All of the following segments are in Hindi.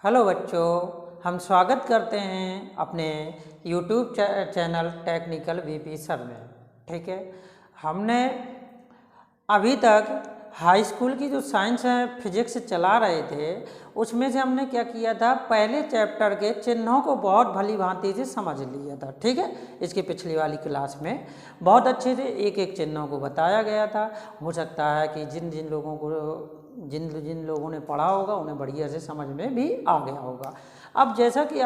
हेलो बच्चों, हम स्वागत करते हैं अपने YouTube channel technical VP sir में। ठीक है, हमने अभी तक हाई स्कूल की जो साइंस है फिजिक्स चला रहे थे, उसमें से हमने क्या किया था, पहले चैप्टर के चिन्हों को बहुत भली भांति से समझ लिया था। ठीक है, इसकी पिछली वाली क्लास में बहुत अच्छे से एक एक चिन्हों को बताया गया था। हो सकता है कि जिन जिन लोगों ने पढ़ा होगा उन्हें बढ़िया से समझ में भी आ गया होगा। अब जैसा कि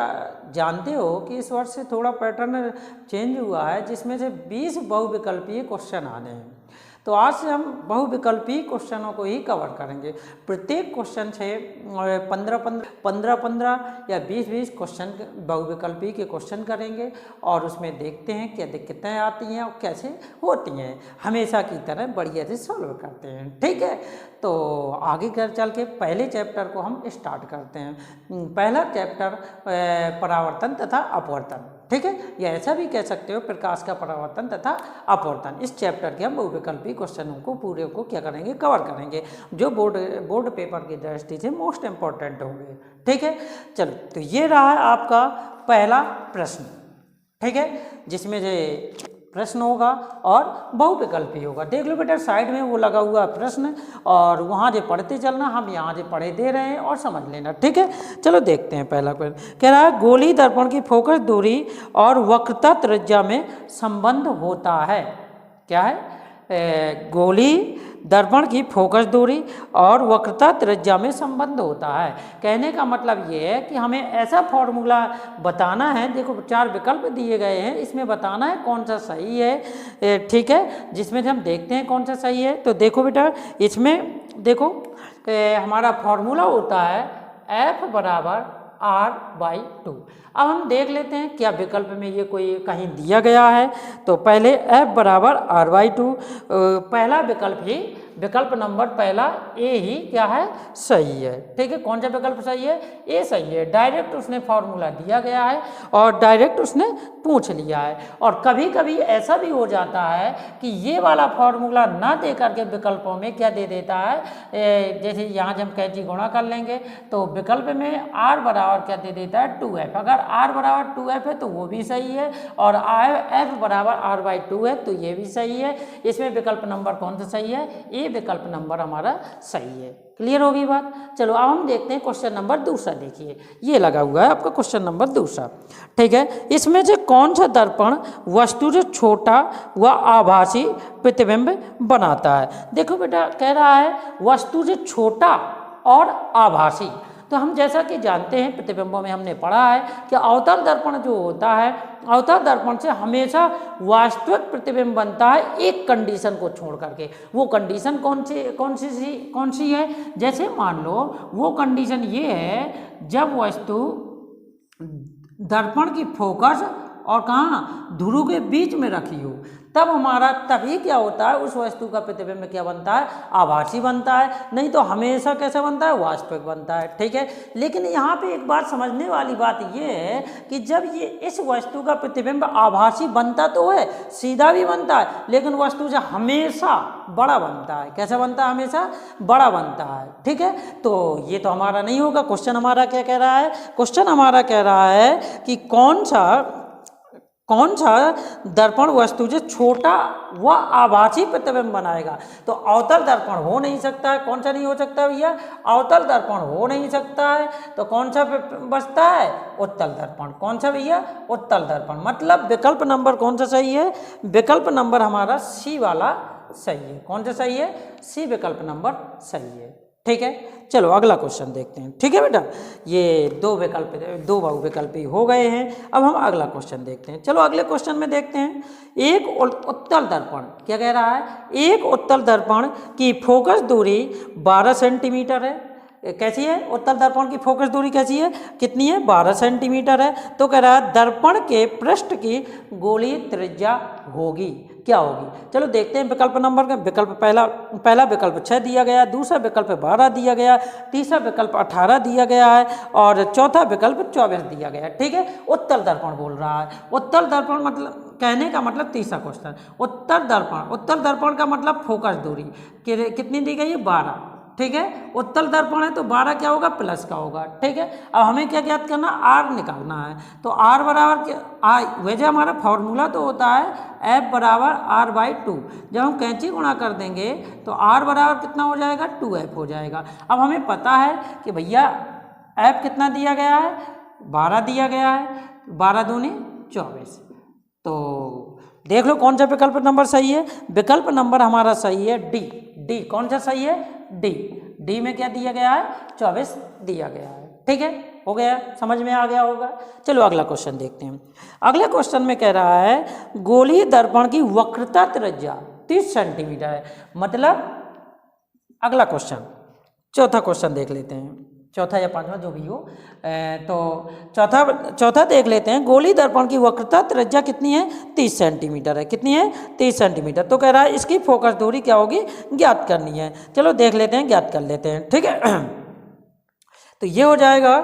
जानते हो कि इस वर्ष से थोड़ा पैटर्न चेंज हुआ है, जिसमें से 20 बहुविकल्पीय क्वेश्चन आने हैं। तो आज से हम बहुविकल्पीय क्वेश्चनों को ही कवर करेंगे। प्रत्येक क्वेश्चन से 15 या 20 क्वेश्चन बहुविकल्पीय के क्वेश्चन करेंगे और उसमें देखते हैं क्या दिक्कतें आती हैं और कैसे होती हैं। हमेशा की तरह बढ़िया से सॉल्व करते हैं। ठीक है, तो आगे चल के पहले चैप्टर को हम स्टार्ट करते हैं। पहला चैप्टर परावर्तन तथा अपवर्तन। ठीक है, या ऐसा भी कह सकते हो प्रकाश का परावर्तन तथा अपवर्तन। इस चैप्टर के हम बहुविकल्पीय क्वेश्चनों को पूरे को क्या करेंगे, कवर करेंगे, जो बोर्ड पेपर की दृष्टि से मोस्ट इंपॉर्टेंट होंगे। ठीक है, चलो, तो ये रहा है आपका पहला प्रश्न। ठीक है, जिसमें से प्रश्न होगा और बहुविकल्पी होगा। देख लो बेटा, साइड में वो लगा हुआ प्रश्न और वहाँ से पढ़ते चलना, हम यहाँ से पढ़े दे रहे हैं और समझ लेना। ठीक है, चलो देखते हैं। पहला प्रश्न कह रहा है, गोली दर्पण की फोकस दूरी और वक्रता त्रिज्या में संबंध होता है। क्या है? गोली दर्पण की फोकस दूरी और वक्रता त्रिज्या में संबंध होता है। कहने का मतलब ये है कि हमें ऐसा फॉर्मूला बताना है। देखो, 4 विकल्प दिए गए हैं, इसमें बताना है कौन सा सही है। ठीक है, जिसमें से हम देखते हैं कौन सा सही है। तो देखो बेटा, इसमें देखो हमारा फॉर्मूला होता है F बराबर R/2। अब हम देख लेते हैं क्या विकल्प में ये कोई कहीं दिया गया है। तो पहले F बराबर R/2, पहला विकल्प ही, विकल्प नंबर पहला ए ही क्या है, सही है। ठीक है, कौन सा विकल्प सही है? ए सही है। डायरेक्ट उसने फॉर्मूला दिया गया है और डायरेक्ट उसने पूछ लिया है। और कभी कभी ऐसा भी हो जाता है कि ये वाला फॉर्मूला ना दे करके विकल्पों में क्या दे देता है, जैसे यहाँ जब हम कैंची गुणा कर लेंगे तो विकल्प में R बराबर क्या दे देता है, 2F। अगर R बराबर 2F है तो वो भी सही है, और F बराबर R/2 है तो ये भी सही है। इसमें विकल्प नंबर कौन सा सही है? ए विकल्प नंबर हमारा सही है। क्लियर होगी बात? चलो, अब हम देखते हैं क्वेश्चन नंबर दूसरा। देखिए, ये लगा हुआ है आपका क्वेश्चन नंबर दूसरा। ठीक है, इसमें से कौन सा दर्पण वस्तु से छोटा व आभासी प्रतिबिंब बनाता है? देखो बेटा, कह रहा है वस्तु से छोटा और आभासी। तो हम जैसा कि जानते हैं, प्रतिबिंबों में हमने पढ़ा है कि अवतल दर्पण जो होता है, अवतल दर्पण से हमेशा वास्तविक प्रतिबिंब बनता है एक कंडीशन को छोड़ करके। वो कंडीशन कौन सी है? जैसे मान लो वो कंडीशन ये है, जब वस्तु दर्पण की फोकस और कहाँ, ध्रुव के बीच में रखी हो, तब हमारा तभी क्या होता है, उस वस्तु का प्रतिबिंब क्या बनता है, आभासी बनता है। नहीं तो हमेशा कैसे बनता है, वास्तविक बनता है। ठीक है, लेकिन यहाँ पे एक बात समझने वाली बात ये है कि जब ये इस वस्तु का प्रतिबिंब आभासी बनता तो है, सीधा भी बनता है, लेकिन वस्तु से हमेशा बड़ा बनता है। कैसा बनता है? हमेशा बड़ा बनता है। ठीक है, तो ये तो हमारा नहीं होगा। क्वेश्चन हमारा क्या कह रहा है? क्वेश्चन हमारा कह रहा है कि कौन सा दर्पण वस्तु से छोटा व आभासी प्रतिबिंब बनाएगा। तो अवतल दर्पण हो नहीं सकता है। कौन सा नहीं हो सकता भैया? अवतल दर्पण हो नहीं सकता है। तो कौन सा बचता है? उत्तल दर्पण। कौन सा भैया? उत्तल दर्पण। मतलब विकल्प नंबर कौन सा सही है? विकल्प नंबर हमारा सी वाला सही है। कौन सा सही है? सी विकल्प नंबर सही है। ठीक है, चलो अगला क्वेश्चन देखते हैं। ठीक है बेटा, ये दो बहुविकल्पी हो गए हैं। अब हम अगला क्वेश्चन देखते हैं। चलो अगले क्वेश्चन में देखते हैं। एक उत्तल दर्पण क्या कह रहा है? एक उत्तल दर्पण की फोकस दूरी 12 सेंटीमीटर है। कैसी है? उत्तल दर्पण की फोकस दूरी कैसी है, कितनी है? 12 सेंटीमीटर है। तो कह रहा है दर्पण के पृष्ठ की गोलीय त्रिज्या होगी, क्या होगी? चलो देखते हैं विकल्प नंबर का। विकल्प पहला विकल्प 6 दिया गया, दूसरा विकल्प 12 दिया गया, तीसरा विकल्प 18 दिया गया है और चौथा विकल्प 24 दिया गया। ठीक है, उत्तल दर्पण बोल रहा है। उत्तल दर्पण मतलब, कहने का मतलब तीसरा क्वेश्चन, उत्तल दर्पण का मतलब फोकस दूरी कितनी दी गई है? 12। ठीक है। उत्तल दर्पण है तो 12 क्या होगा, प्लस का होगा, ठीक है। अब हमें क्या ज्ञात करना, आर निकालना है। तो आर बराबर क्या, वैसे हमारा फॉर्मूला तो होता है एफ बराबर आर बाई 2। जब हम कैंची गुणा कर देंगे तो आर बराबर कितना हो जाएगा, 2f हो जाएगा। अब हमें पता है कि भैया एफ कितना दिया गया है, 12 दिया गया है, 12 दूनी 24। तो देख लो कौन सा विकल्प नंबर सही है। विकल्प नंबर हमारा सही है डी। डी कौन सा सही है, डी। डी में क्या दिया गया है, 24 दिया गया है, ठीक है। हो गया, समझ में आ गया होगा। चलो अगला क्वेश्चन देखते हैं। अगले क्वेश्चन में कह रहा है गोलीय दर्पण की वक्रता त्रिज्या 30 सेंटीमीटर है। मतलब अगला क्वेश्चन, चौथा क्वेश्चन देख लेते हैं, चौथा या पांचवा जो भी हो। तो चौथा देख लेते हैं। गोलीय दर्पण की वक्रता त्रिज्या कितनी है, 30 सेंटीमीटर है। कितनी है, 30 सेंटीमीटर। तो कह रहा है इसकी फोकस दूरी क्या होगी, ज्ञात करनी है। चलो देख लेते हैं, ज्ञात कर लेते हैं, ठीक है। तो ये हो जाएगा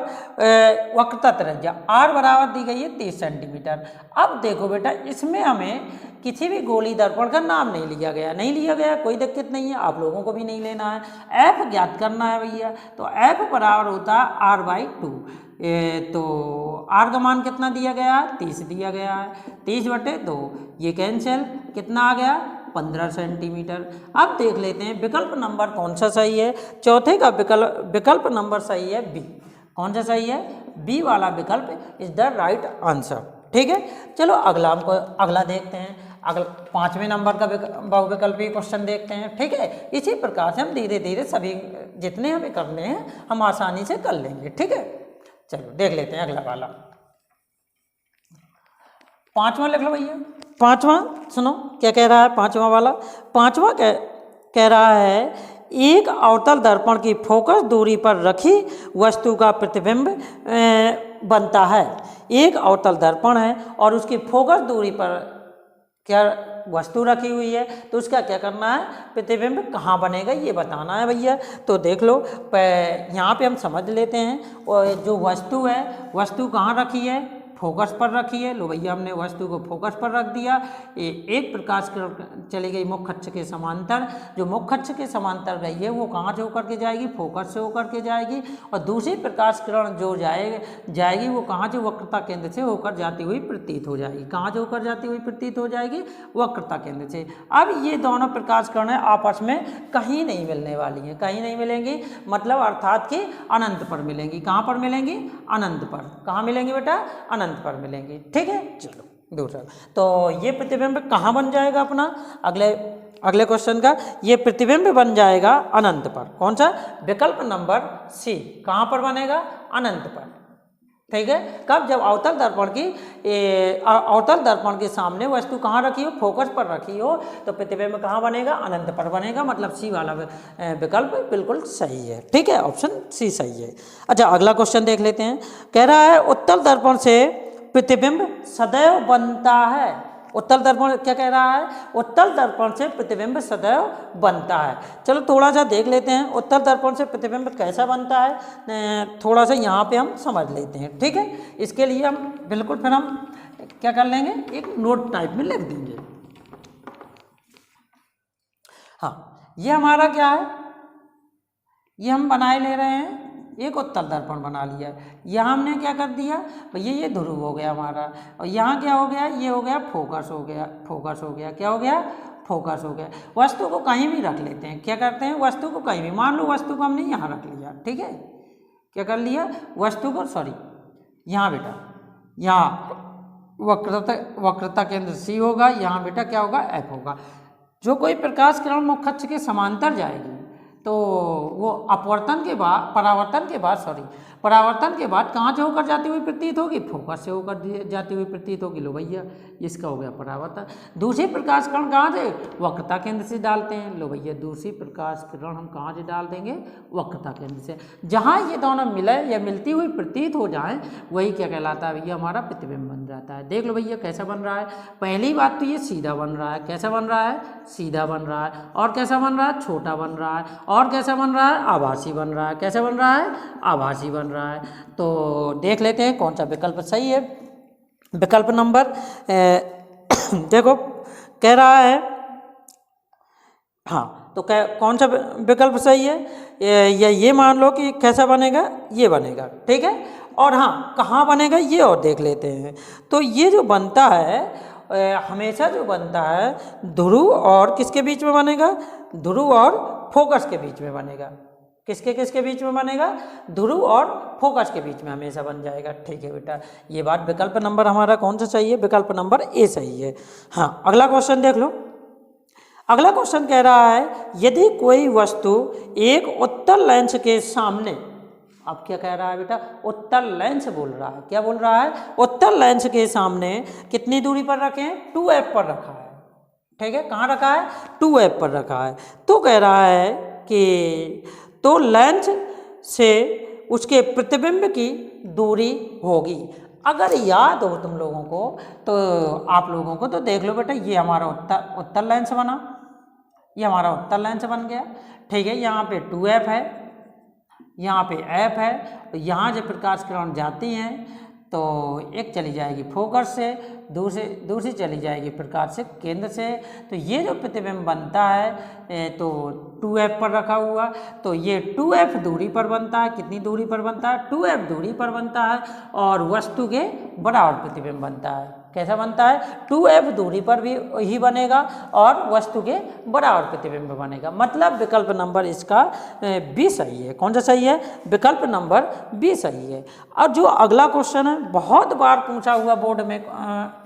वक्रता त्रिज्या आर बराबर दी गई है 30 सेंटीमीटर। अब देखो बेटा, इसमें हमें किसी भी गोलीय दर्पण का नाम नहीं लिया गया, नहीं लिया गया, कोई दिक्कत नहीं है, आप लोगों को भी नहीं लेना है। एफ ज्ञात करना है भैया। तो एफ बराबर होता है आर बाई 2। तो आर का मान कितना दिया गया है, 30 दिया गया है। 30/2, ये कैंसिल, कितना आ गया, 15 सेंटीमीटर। अब देख लेते हैं विकल्प नंबर कौन सा सही है। चौथे का विकल्प नंबर सही है बी। कौन सा सही है, बी वाला विकल्प इज द राइट आंसर, ठीक है। चलो अगला हमको अगला देखते हैं। अगला 5वें नंबर का बहुविकल्पीय क्वेश्चन देखते हैं, ठीक है। इसी प्रकार से हम धीरे धीरे सभी जितने हमें करने हैं हम आसानी से कर लेंगे, ठीक है। चलो देख लेते हैं अगला वाला। 5वां लिख लो भैया। 5वां सुनो क्या कह रहा है, 5वां वाला। 5वां कह रहा है एक अवतल दर्पण की फोकस दूरी पर रखी वस्तु का प्रतिबिंब बनता है। एक अवतल दर्पण है और उसकी फोकस दूरी पर क्या वस्तु रखी हुई है, तो उसका क्या करना है, प्रतिबिंब कहाँ बनेगा ये बताना है भैया। तो देख लो यहाँ पे हम समझ लेते हैं। और जो वस्तु है, वस्तु कहाँ रखी है, फोकस पर रखी है। लो भैया हमने वस्तु को फोकस पर रख दिया। एक प्रकाश किरण चली गई मुख्य अक्ष के समांतर। जो मुख्य अक्ष के समांतर गई है वो कहाँ से होकर के जाएगी, फोकस से होकर के जाएगी। और दूसरी प्रकाश किरण जो जाएगी वो कहाँ से, वक्रता केंद्र से होकर जाती हुई प्रतीत हो जाएगी। कहाँ से होकर जाती हुई प्रतीत हो जाएगी, वक्रता केंद्र से। अब ये दोनों प्रकाश किरणें आपस में कहीं नहीं मिलने वाली हैं, कहीं नहीं मिलेंगी, मतलब अर्थात कि अनंत पर मिलेंगी। कहाँ पर मिलेंगी, अनंत पर। कहाँ मिलेंगी बेटा, अनंत पर मिलेंगे, ठीक है। चलो दूसरा, तो ये प्रतिबिंब कहाँ बन जाएगा अपना, अगले क्वेश्चन का ये प्रतिबिंब बन जाएगा अनंत पर। कौन सा, विकल्प नंबर सी। कहाँ पर बनेगा, अनंत पर, ठीक है। कब, जब अवतल दर्पण के सामने वस्तु कहाँ रखी हो, फोकस पर रखी हो, तो प्रतिबिंब कहाँ बनेगा, अनंत पर बनेगा। मतलब सी वाला विकल्प बिल्कुल सही है, ठीक है, ऑप्शन सी सही है। अच्छा अगला क्वेश्चन देख लेते हैं। कह रहा है उत्तल दर्पण से प्रतिबिंब सदैव बनता है। उत्तल दर्पण क्या कह रहा है, उत्तल दर्पण से प्रतिबिंब सदैव बनता है। चलो थोड़ा सा देख लेते हैं उत्तल दर्पण से प्रतिबिंब कैसा बनता है, थोड़ा सा यहाँ पे हम समझ लेते हैं, ठीक है। इसके लिए हम बिल्कुल फिर हम क्या कर लेंगे, एक नोट टाइप में लिख देंगे। हाँ, ये हमारा क्या है, ये हम बनाए ले रहे हैं, एक उत्तल दर्पण बना लिया। यहाँ हमने क्या कर दिया भैया, ये ध्रुव हो गया हमारा। और यहाँ क्या हो गया, ये हो गया फोकस हो गया, फोकस हो गया, क्या हो गया, फोकस हो गया। वस्तु को कहीं भी रख लेते हैं, क्या करते हैं, वस्तु को कहीं भी, मान लो वस्तु को हमने यहाँ रख लिया, ठीक है। क्या कर लिया, वस्तु को, सॉरी यहाँ बेटा, यहाँ वक्रता केंद्र सी होगा, यहाँ बेटा क्या होगा, एफ होगा। जो कोई प्रकाश किरण मुख्य अक्ष के समांतर जाएगी तो वो अपवर्तन के बाद, परावर्तन के बाद कहाँ से होकर जाती हुई प्रतीत होगी, फोकस से होकर जाती हुई प्रतीत होगी। लो भैया इसका हो गया परावर्तन। दूसरी प्रकाश किरण कहाँ से, वक्रता केंद्र से डालते हैं। लो भैया दूसरी प्रकाश किरण हम कहाँ से डाल देंगे, वक्रता केंद्र से। जहाँ ये दोनों मिले या मिलती हुई प्रतीत हो जाए वही क्या कहलाता है भैया, हमारा प्रतिबिंब बन जाता है। देख लो भैया कैसा बन रहा है। पहली बात तो ये सीधा बन रहा है, कैसा बन रहा है, सीधा बन रहा है। और कैसा बन रहा है, छोटा बन रहा है। और कैसा बन रहा है, आभासी बन रहा है। कैसा बन रहा है, आभासी बन रहा है। तो देख लेते हैं कौन सा विकल्प सही है। विकल्प नंबर देखो कह रहा है, हाँ तो कौन सा विकल्प सही है, या ये मान लो कि कैसा बनेगा, ये बनेगा, ठीक है। और हाँ, कहाँ बनेगा ये और देख लेते हैं। तो ये जो बनता है हमेशा जो बनता है ध्रुव और किसके बीच में बनेगा, ध्रुव और फोकस के बीच में बनेगा। किसके बीच में बनेगा, ध्रुव और फोकस के बीच में हमेशा बन जाएगा, ठीक है बेटा। ये बात विकल्प नंबर हमारा कौन सा सही है, विकल्प नंबर ए सही है। हाँ, अगला क्वेश्चन देख लो। अगला क्वेश्चन कह रहा है यदि कोई वस्तु एक उत्तल लेंस के सामने, अब क्या कह रहा है बेटा, उत्तल लेंस बोल रहा है, क्या बोल रहा है, उत्तल लेंस के सामने कितनी दूरी पर रखें, 2f पर रखा है, ठीक है। कहाँ रखा है, 2f पर रखा है। तो कह रहा है कि तो लेंस से उसके प्रतिबिंब की दूरी होगी। अगर याद हो तुम लोगों को, तो आप लोगों को तो देख लो बेटा, ये हमारा उत्तल लेंस बना, ये हमारा उत्तल लेंस बन गया, ठीक है। यहाँ पे 2f है, यहाँ पे f है, तो यहाँ जब प्रकाश किरण जाती हैं तो एक चली जाएगी फोकस से, दूसरी चली जाएगी प्रकाश से केंद्र से। तो ये जो प्रतिबिंब बनता है तो 2f पर रखा हुआ, तो ये 2f दूरी पर बनता है। कितनी दूरी पर बनता है, 2f दूरी पर बनता है, और वस्तु के बराबर प्रतिबिंब बनता है। कैसा बनता है, 2f दूरी पर भी ही बनेगा और वस्तु के बराबर प्रतिबिंब बनेगा। मतलब विकल्प नंबर इसका बी सही है। कौन सा सही है, विकल्प नंबर बी सही है। और जो अगला क्वेश्चन है, बहुत बार पूछा हुआ बोर्ड में,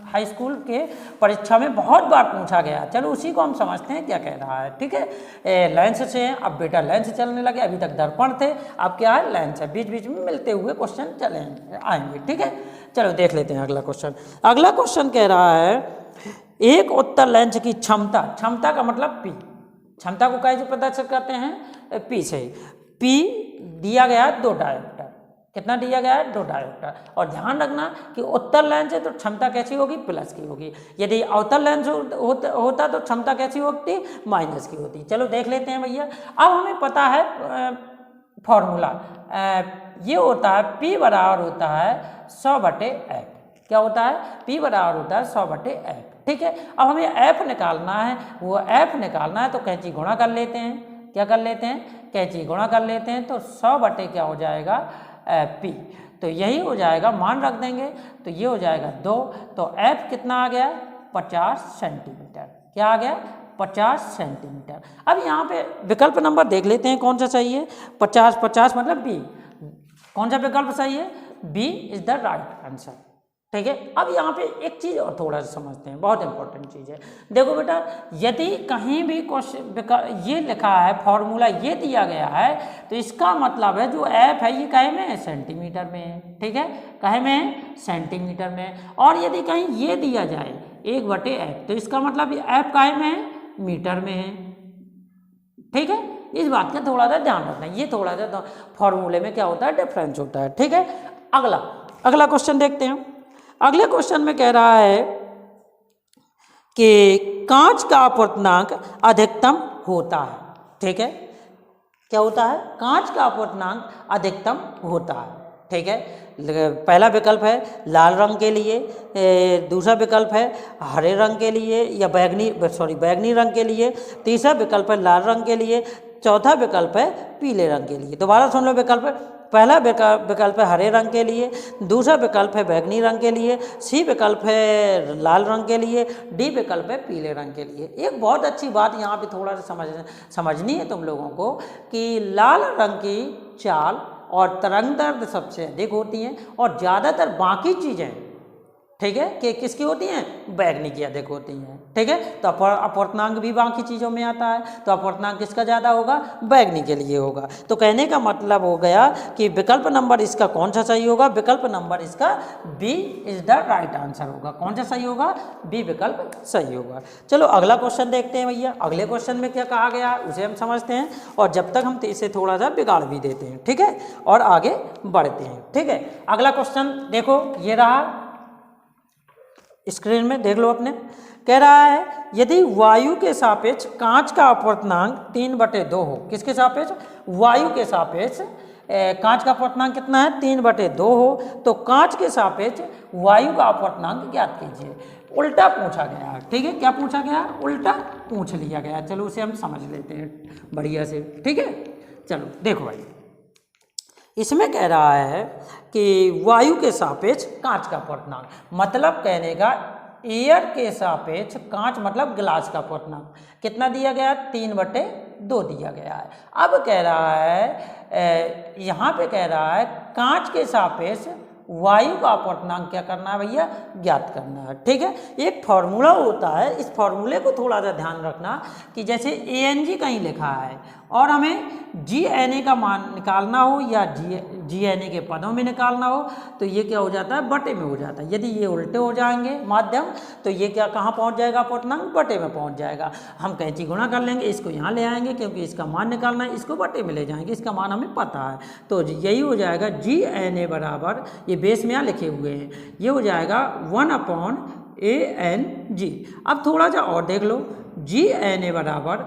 हाई स्कूल के परीक्षा में बहुत बार पूछा गया। चलो उसी को हम समझते हैं क्या कह रहा है, ठीक है। लेंस से, अब बेटा लेंस चलने लगे, अभी तक दर्पण थे, अब क्या है, लेंस है। बीच बीच में मिलते हुए क्वेश्चन चलेंगे, आएंगे, ठीक है। चलो देख लेते हैं अगला क्वेश्चन। अगला क्वेश्चन कह रहा है एक उत्तल लेंस की क्षमता, क्षमता का मतलब पी, क्षमता को कैसे प्रदर्शित करते हैं, पी से। पी दिया गया है 2 डायोप्टर, कितना दिया गया है, 2 डायोप्टर। और ध्यान रखना कि उत्तल लेंस है तो क्षमता कैसी होगी, प्लस की होगी। यदि अवतल लेंस होता तो क्षमता कैसी होती, माइनस की होती। चलो देख लेते हैं भैया। अब हमें पता है फॉर्मूला, ये होता है P बराबर होता है 100/f। क्या होता है, P बराबर होता है 100/f, ठीक है। अब हमें f निकालना है, वो f निकालना है तो कैंची गुणा कर लेते हैं। क्या कर लेते हैं, कैंची गुणा कर लेते हैं, तो 100/ क्या हो जाएगा, P। तो यही हो जाएगा, मान रख देंगे तो ये हो जाएगा 2। तो f कितना आ गया, 50 सेंटीमीटर। क्या आ गया, 50 सेंटीमीटर। अब यहाँ पे विकल्प नंबर देख लेते हैं कौन सा सही है, 50 मतलब बी। कौन सा विकल्प सही है, B is the right answer, ठीक है। अब यहाँ पे एक चीज़ और थोड़ा सा समझते हैं, बहुत इंपॉर्टेंट चीज़ है। देखो बेटा, यदि कहीं भी क्वेश्चन ये लिखा है, फॉर्मूला ये दिया गया है, तो इसका मतलब है जो एफ है ये कहे में है, सेंटीमीटर में है, ठीक है। कहे में है, सेंटीमीटर में। और यदि कहीं ये दिया जाए 1/f, तो इसका मतलब एफ कहे में है, मीटर में है, ठीक है। इस बात का थोड़ा सा ध्यान रखना, ये थोड़ा सा फॉर्मूले में क्या होता है, डिफरेंस होता है, ठीक है। अगला क्वेश्चन देखते हैं। अगले क्वेश्चन में कह रहा है कि कांच का अपवर्तनांक अधिकतम होता है, ठीक है। क्या होता है, कांच का अपवर्तनांक अधिकतम होता है, ठीक है। पहला विकल्प है लाल रंग के लिए, दूसरा विकल्प है हरे रंग के लिए या बैगनी रंग के लिए, तीसरा विकल्प है लाल रंग के लिए, चौथा विकल्प है पीले रंग के लिए। दोबारा सुन लो विकल्प। पहला विकल्प है हरे रंग के लिए, दूसरा विकल्प है बैगनी रंग के लिए, सी विकल्प है लाल रंग के लिए, डी विकल्प है पीले रंग के लिए। एक बहुत अच्छी बात यहाँ पे थोड़ा सा समझनी है तुम लोगों को कि लाल रंग की चाल और तरंग दैर्घ्य सबसे अधिक होती हैं, और ज़्यादातर बाकी चीज़ें, ठीक है, कि किसकी होती हैं, बैगनी की अधिक होती हैं, ठीक है। तो अपवर्तनांक भी बाकी चीज़ों में आता है, तो अपवर्तनांक किसका ज़्यादा होगा, बैगनी के लिए होगा। तो कहने का मतलब हो गया कि विकल्प नंबर इसका कौन सा सही होगा, विकल्प नंबर इसका B is the right answer होगा। कौन सा सही होगा, बी विकल्प सही होगा। चलो अगला क्वेश्चन देखते हैं भैया। अगले क्वेश्चन में क्या कहा गया है उसे हम समझते हैं, और जब तक हम इसे थोड़ा सा बिगाड़ भी देते हैं, ठीक है, और आगे बढ़ते हैं, ठीक है। अगला क्वेश्चन देखो, ये रहा, स्क्रीन में देख लो अपने। कह रहा है यदि वायु के सापेक्ष कांच का अपवर्तनांक 3/2 हो, किसके सापेक्ष, वायु के सापेक्ष कांच का अपवर्तनांक कितना है, 3/2 हो, तो कांच के सापेक्ष वायु का अपवर्तनांक ज्ञात कीजिए। उल्टा पूछा गया, ठीक है। क्या पूछा गया? उल्टा पूछ लिया गया। चलो उसे हम समझ लेते हैं बढ़िया से, ठीक है। चलो देखो भाई, इसमें कह रहा है कि वायु के सापेक्ष कांच का अपवर्तनांक, मतलब कहने का एयर के सापेक्ष कांच मतलब गिलास का अपवर्तनांक कितना दिया गया? 3/2 दिया गया है। अब कह रहा है यहाँ पे कह रहा है कांच के सापेक्ष वायु का अपवर्तनांक क्या करना है भैया? ज्ञात करना है, ठीक है। एक फॉर्मूला होता है, इस फॉर्मूले को थोड़ा सा ध्यान रखना कि जैसे ANG कहीं लिखा है और हमें GNA का मान निकालना हो या GNA के पदों में निकालना हो तो ये क्या हो जाता है? बटे में हो जाता है। यदि ये उल्टे हो जाएंगे माध्यम तो ये क्या कहाँ पहुँच जाएगा? अपवर्तनांक बटे में पहुँच जाएगा। हम कैंची गुणा कर लेंगे, इसको यहाँ ले आएंगे क्योंकि इसका मान निकालना है, इसको बटे में ले जाएंगे, इसका मान हमें पता है। तो यही हो जाएगा GNA बराबर, ये बेस में यहाँ लिखे हुए हैं, ये हो जाएगा 1/ANG। अब थोड़ा सा और देख लो, GNA बराबर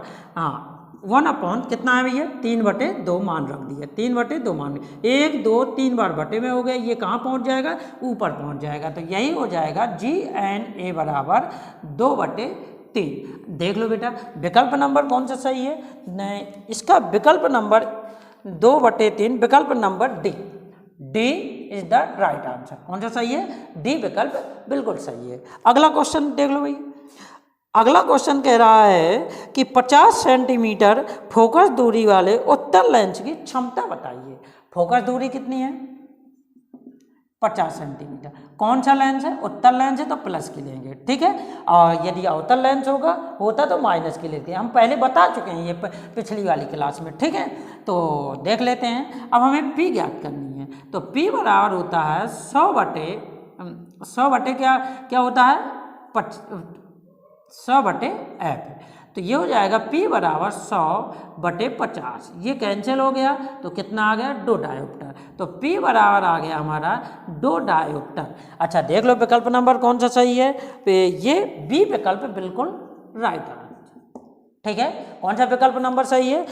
1 कितना है भैया? 3/2 मान रख दिया, 3/2 मान, 1 2 3 बार बटे में हो गया, ये कहाँ पहुँच जाएगा? ऊपर पहुँच जाएगा। तो यही हो जाएगा GNA बराबर 2/3। देख लो बेटा, विकल्प नंबर कौन सा सही है? नहीं, इसका विकल्प नंबर 2/3, विकल्प number D is the right answer. कौन सा सही है? डी विकल्प बिल्कुल सही है। अगला क्वेश्चन देख लो भाई, अगला क्वेश्चन कह रहा है कि 50 सेंटीमीटर फोकस दूरी वाले उत्तल लेंस की क्षमता बताइए। फोकस दूरी कितनी है? 50 सेंटीमीटर। कौन सा लेंस है? उत्तल लेंस है तो प्लस की लेंगे, ठीक है। और यदि अवतल लेंस होता तो माइनस की लेते हैं। हम पहले बता चुके हैं ये पिछली वाली क्लास में, ठीक है। तो देख लेते हैं। अब हमें P ज्ञात करनी है, तो P बराबर होता है 100 बटे क्या होता है? 100/f। तो ये हो जाएगा P बराबर 100/50। ये कैंसिल हो गया तो कितना आ गया? 2 डायोप्टर। तो P बराबर आ गया हमारा 2 डायोप्टर। अच्छा देख लो विकल्प नंबर कौन सा सही है? ये B विकल्प बिल्कुल राइट आंसर, ठीक है। कौन सा विकल्प नंबर सही है?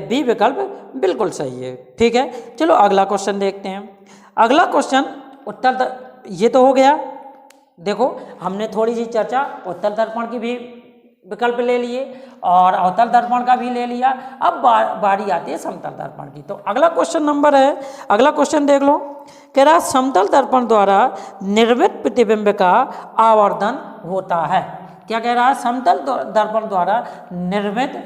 B विकल्प बिल्कुल सही है, ठीक है। चलो अगला क्वेश्चन देखते हैं। अगला क्वेश्चन उत्तल, ये तो हो गया। देखो हमने थोड़ी सी चर्चा उत्तल दर्पण की भी विकल्प ले लिए और अवतल दर्पण का भी ले लिया। अब बारी आती है समतल दर्पण की। तो अगला क्वेश्चन नंबर है, अगला क्वेश्चन देख लो। कह रहा समतल दर्पण द्वारा निर्मित प्रतिबिंब का आवर्धन होता है। क्या कह रहा है? समतल दर्पण द्वारा निर्मित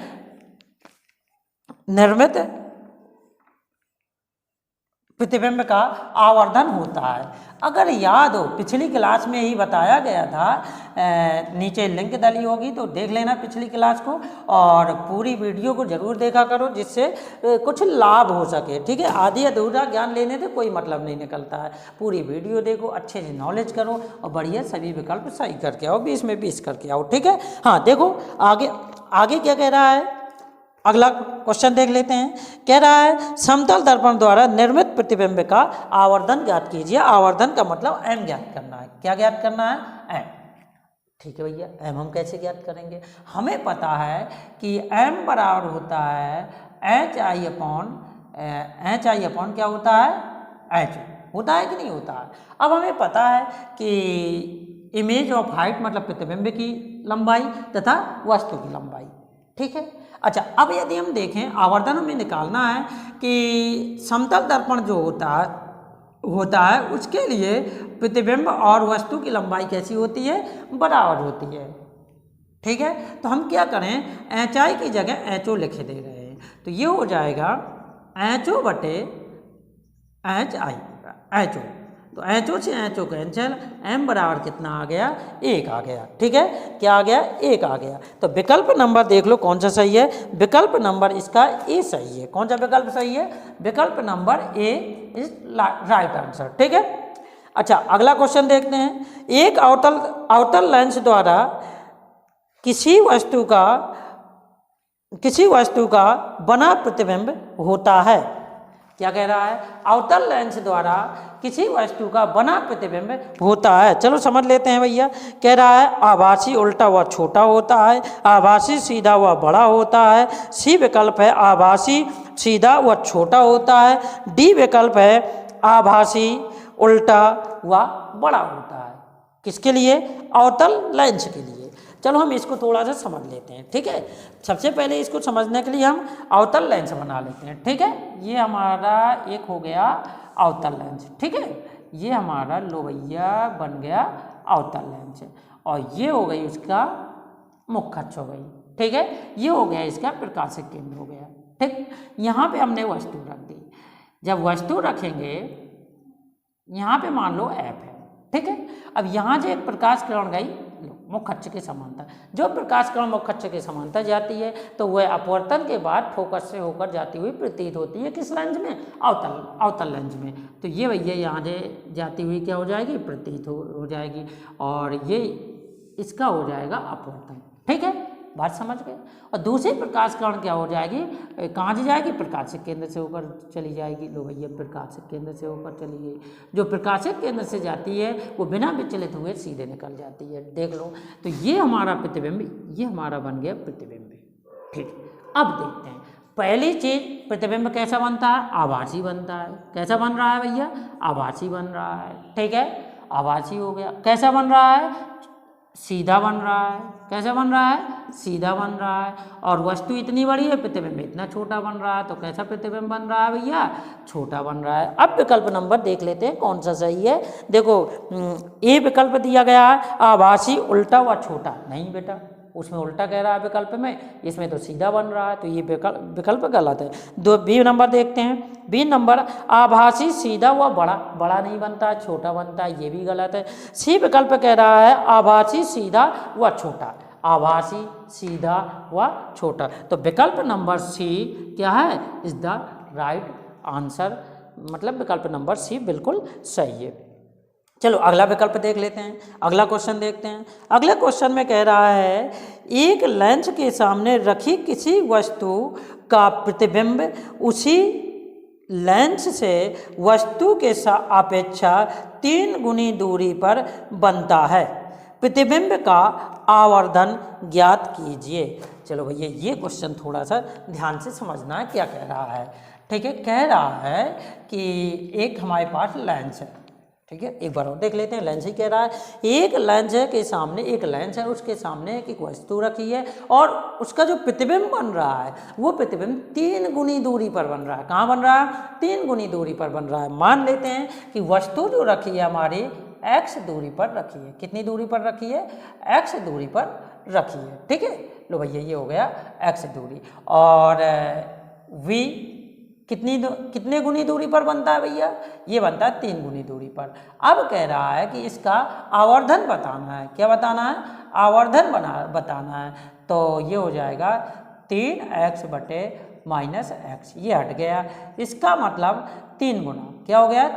प्रतिबिंब का आवर्धन होता है। अगर याद हो पिछली क्लास में ही बताया गया था, नीचे लिंक डली होगी तो देख लेना पिछली क्लास को और पूरी वीडियो को जरूर देखा करो जिससे कुछ लाभ हो सके, ठीक है। आधी अधूरा ज्ञान लेने से कोई मतलब नहीं निकलता है। पूरी वीडियो देखो, अच्छे से नॉलेज करो और बढ़िया सभी विकल्प सही करके आओ, 20 में 20 करके आओ, ठीक है। हाँ देखो आगे क्या कह रहा है, अगला क्वेश्चन देख लेते हैं। कह रहा है समतल दर्पण द्वारा निर्मित प्रतिबिंब का आवर्धन ज्ञात कीजिए। आवर्धन का मतलब m ज्ञात करना है। क्या ज्ञात करना है? m, ठीक है भैया। m हम कैसे ज्ञात करेंगे? हमें पता है कि m बराबर होता है HI अपॉन क्या होता है? h होता है कि नहीं होता है? अब हमें पता है कि इमेज ऑफ हाइट मतलब प्रतिबिंब की लंबाई तथा वस्तु की लंबाई, ठीक है। अच्छा अब यदि हम देखें आवर्धन में निकालना है कि समतल दर्पण जो होता है उसके लिए प्रतिबिंब और वस्तु की लंबाई कैसी होती है? बराबर होती है, ठीक है। तो हम क्या करें, HI की जगह HO लिखे दे रहे हैं, तो ये हो जाएगा HO/HI, HO। तो HO से HO कैंसिल, m बराबर कितना आ गया? 1 आ गया, ठीक है। क्या आ गया? 1 आ गया। तो विकल्प नंबर देख लो कौन सा सही है। विकल्प नंबर इसका A सही है। कौन सा विकल्प सही है? विकल्प number A is right answer, ठीक है। अच्छा अगला क्वेश्चन देखते हैं। एक अवतल लेंस द्वारा किसी वस्तु का बना प्रतिबिंब होता है। क्या कह रहा है? अवतल लेंस द्वारा किसी वस्तु का बना प्रतिबिंब होता है। चलो समझ लेते हैं भैया। कह रहा है आभासी उल्टा व छोटा होता है, आभासी सीधा व बड़ा होता है। सी विकल्प है आभासी सीधा व छोटा होता है। डी विकल्प है आभासी उल्टा व बड़ा होता है। किसके लिए? अवतल लेंस के लिए। चलो हम इसको थोड़ा सा समझ लेते हैं, ठीक है। सबसे पहले इसको समझने के लिए हम अवतल लेंस बना लेते हैं, ठीक है। ये हमारा एक हो गया अवतल लेंस, ठीक है। ये हमारा लो भैया बन गया अवतल लेंस, और ये हो गई उसका मुख्य अक्ष हो गई, ठीक है। ये हो गया इसका प्रकाशिक केंद्र हो गया, ठीक। यहाँ पे हमने वस्तु रख दी। जब वस्तु रखेंगे, यहाँ पे मान लो एफ है, ठीक है। अब यहाँ जो एक प्रकाश किरण गई मुख्य अक्ष के समांतर, जो प्रकाश किरण मुख्य अक्ष के समांतर जाती है तो वह अपवर्तन के बाद फोकस से होकर जाती हुई प्रतीत होती है किस लेंस में? अवतल लेंस में। तो ये भैया यहाँ से जाती हुई क्या हो जाएगी? प्रतीत हो जाएगी, और ये इसका हो जाएगा अपवर्तन, ठीक है। बात समझ गए। और दूसरी प्रकाश किरण क्या हो जाएगी? कहाँ से जाएगी? प्रकाशिक केंद्र से होकर चली जाएगी। लो भैया प्रकाशिक केंद्र से होकर चली गई। जो प्रकाशिक केंद्र से जाती है वो बिना विचलित हुए सीधे निकल जाती है, देख लो। तो ये हमारा प्रतिबिंब, ये हमारा बन गया प्रतिबिंब, ठीक। अब देखते हैं पहली चीज, प्रतिबिंब कैसा बनता है? आभासी बनता है। कैसा बन रहा है भैया? आभासी बन रहा है, ठीक है। आभासी हो गया। कैसा बन रहा है? सीधा बन रहा है। कैसा बन रहा है? सीधा बन रहा है। और वस्तु इतनी बड़ी है, प्रतिबिंब इतना छोटा बन रहा है, तो कैसा प्रतिबिंब बन रहा है भैया? छोटा बन रहा है। अब विकल्प नंबर देख लेते हैं कौन सा सही है। देखो ए विकल्प दिया गया है आभासी, उल्टा व छोटा। नहीं बेटा, उसमें उल्टा कह रहा है विकल्प में, इसमें तो सीधा बन रहा है, तो ये विकल्प गलत है। दो बी नंबर देखते हैं। बी नंबर आभासी, सीधा व बड़ा। बड़ा नहीं बनता है, छोटा बनता है, ये भी गलत है। सी विकल्प कह रहा है आभासी, सीधा व छोटा। आभासी, सीधा व छोटा। तो विकल्प नंबर सी क्या है? इज द राइट आंसर, मतलब विकल्प नंबर सी बिल्कुल सही है। चलो अगला विकल्प देख लेते हैं, अगला क्वेश्चन देखते हैं। अगले क्वेश्चन में कह रहा है एक लेंस के सामने रखी किसी वस्तु का प्रतिबिंब उसी लेंस से वस्तु के अपेक्षा 3 गुनी दूरी पर बनता है। प्रतिबिंब का आवर्धन ज्ञात कीजिए। चलो भैया ये क्वेश्चन थोड़ा सा ध्यान से समझना है क्या कह रहा है, ठीक है। कह रहा है कि एक हमारे पास लेंस है, ठीक है। एक बार और देख लेते हैं। लेंस ही कह रहा है एक लेंस है के सामने, एक लेंस है उसके सामने एक वस्तु रखी है और उसका जो प्रतिबिंब बन रहा है वो प्रतिबिंब 3 गुनी दूरी पर बन रहा है। कहाँ बन रहा है? 3 गुनी दूरी पर बन रहा है। मान लेते हैं कि वस्तु जो रखी है हमारी x दूरी पर रखी है। कितनी दूरी पर रखी है? x दूरी पर रखी है, ठीक है। लो भैया ये हो गया x दूरी, और v कितने गुनी दूरी पर बनता है भैया? ये बनता है 3 गुनी दूरी पर। अब कह रहा है कि इसका आवर्धन बताना है। क्या बताना है? आवर्धन बताना है। तो ये हो जाएगा 3x बटे -x, ये हट गया। इसका मतलब 3 गुना। क्या हो गया?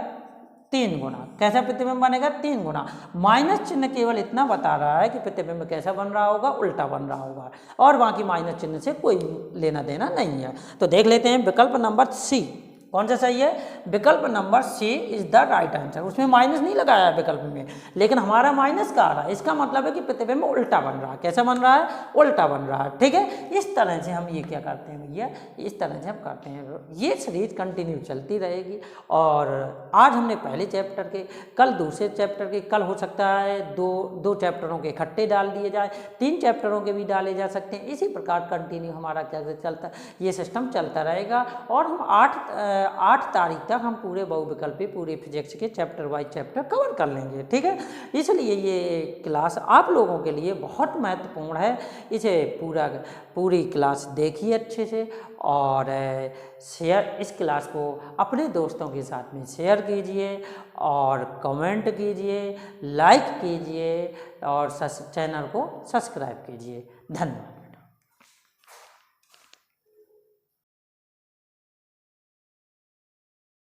3 गुना। कैसा प्रतिबिंब बनेगा? 3 गुना। माइनस चिन्ह केवल इतना बता रहा है कि प्रतिबिंब कैसा बन रहा होगा? उल्टा बन रहा होगा, और बाकी माइनस चिन्ह से कोई लेना देना नहीं है। तो देख लेते हैं विकल्प नंबर सी कौन सा सही है। विकल्प नंबर C is the right answer. उसमें माइनस नहीं लगाया है विकल्प में, लेकिन हमारा माइनस का आ रहा है। इसका मतलब है कि प्रतिबिंब उल्टा बन रहा है। कैसा बन रहा है? उल्टा बन रहा है, ठीक है। इस तरह से हम ये क्या करते हैं भैया, इस तरह से हम करते हैं। ये सीरीज कंटिन्यू चलती रहेगी। और आज हमने पहले चैप्टर के, कल दूसरे चैप्टर के, कल हो सकता है दो चैप्टरों के इकट्ठे डाल दिए जाए, 3 चैप्टरों के भी डाले जा सकते हैं। इसी प्रकार कंटिन्यू हमारा क्या चलता, ये सिस्टम चलता रहेगा। और हम 8 तारीख तक हम पूरे बहुविकल्पी, पूरे फिजिक्स के चैप्टर वाइज चैप्टर कवर कर लेंगे, ठीक है। इसलिए ये क्लास आप लोगों के लिए बहुत महत्वपूर्ण है। इसे पूरी क्लास देखिए अच्छे से, और इस क्लास को अपने दोस्तों के साथ में शेयर कीजिए, और कमेंट कीजिए, लाइक कीजिए, और चैनल को सब्सक्राइब कीजिए। धन्यवाद।